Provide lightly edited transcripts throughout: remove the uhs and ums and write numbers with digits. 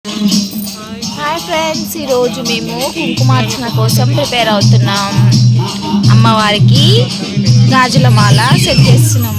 Hi friends, ఈరోజు మేము కుంకుమార్చన కోసం ప్రిపేర్ అవుతున్నాం. అమ్మవారికి గాజుల మాల సెట్ చేస్తున్నాం.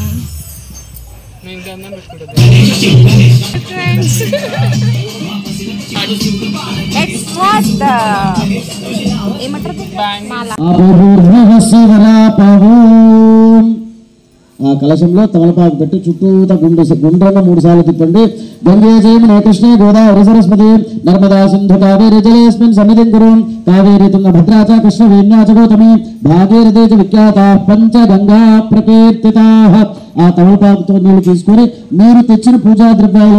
ఆ కలశంలో తమలపాకు పెట్టి చుట్టూత గుండ్రంగా 3 సార్లు తిప్పండి. గంగే జయమునే కృష్ణే గోదావరి సరస్వతి నర్మదా సింధు కావేరి జలేస్మిన్ సన్నిధిం కురు కావేరి తుంగభద్రా చ కృష్ణ వేణ్యా చ గౌతమి భాగీరథీ చ విఖ్యాతాః పంచ గంగా ప్రకీర్తితాః. ఆ తమలపాకుతో నీళ్లు తీసుకొని మీరు తెచ్చిన పూజా ద్రవ్యాలు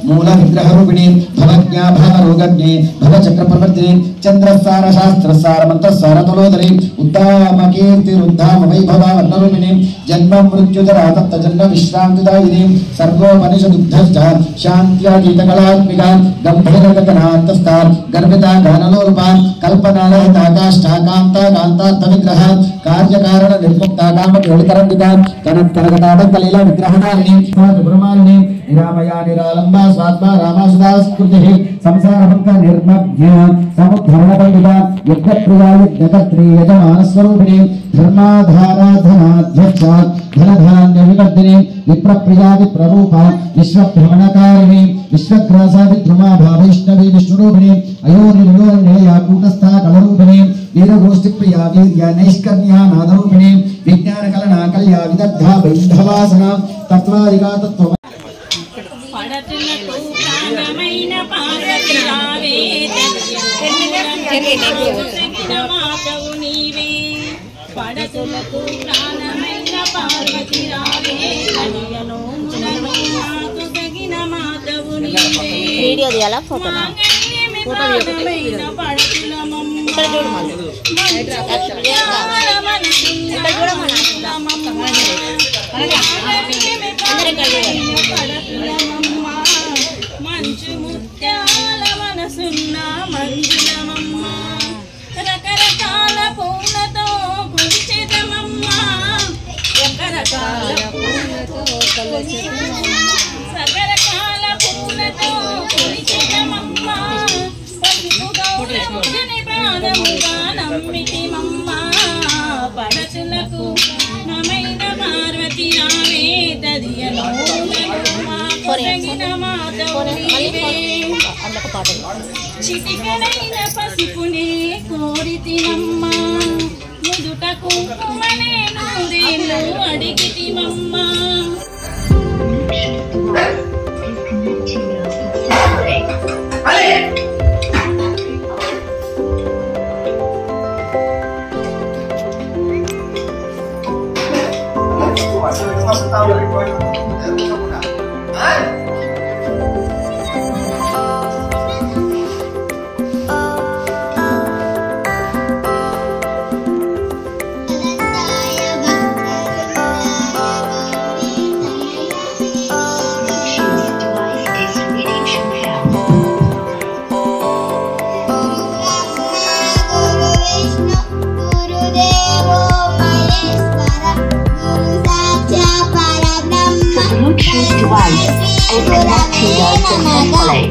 మూల విగ్రహ రూపిణి భవజ్ఞా భావరోగజ్ఞే భవ చక్ర ప్రవర్తిని చంద్రసార శాస్త్రసార మంత్రసార తులోదరి ఉద్దామ కీర్తి రుద్ధామ వైభవ వర్ణరూపిణి జన్మ మృత్యుజరా తప్త జన్మ విశ్రాంతిదాయిని సర్వోపనిషదుగ్ధశ్చ శాంత్యాగీత కళాత్మిక గంభీరగగనాంతస్థా గర్భిత గానలోల్పా కల్పనారహిత కాష్టాకాంత కాంతార్థ విగ్రహ కార్యకారణ నిర్ముక్త కామకరణిక కనకటాట కలీల విగ్రహణాలిని బ్రహ్మాలిని నిరామయా నిరాలంబా స్వాత్మా రామాసుదాస్కృతి సంసారభంగ నిర్మగ్న సముద్ధరణ పండిత యజ్ఞప్రియా యజ్ఞకర్త్రీ యజమానస్వరూపిణి ధర్మాధారాధనాధ్యక్ష ధనధాన్య వివర్ధిని విప్రప్రియా విప్రరూప విశ్వభ్రమణకారిణి విశ్వగ్రాసా విద్రుమాభా వైష్ణవి విష్ణురూపిణి అయోనిర్యోన్యయా కూటస్థా కళరూపిణి వీరగోష్ఠి ప్రియా వీర్య నైష్కర్ణ్యా నాదరూపిణి విజ్ఞాన కలనా కళ్యా విదగ్ధా వైంధవాసన తత్వాదిగా తత్వ పడతులకు ప్రాణమైన పార్వతి రావే తగిన మాతవు నీవే వీడియో తీయాలా ఫోటో మంచు ముత్యాల మనసున్న మంజులమమ్మ రకరకాల పూలతో కొలిచెదమమ్మ రకరకాల పూలతో రకరకాల పూలతో కొలిచెదమమ్మ పసుపు గౌరముని ప్రాణముగా నమ్మితిమమ్మ పడతులకు నమైన పార్వతి రావే తదియను తగిన మాధవు నీవే చిటికడైన పసుపునే కోరితినమ్మ ముదుట కుంకుమనే నూరేళ్ళు అడిగితిమమ్మ Bluetooth device is connected successfully.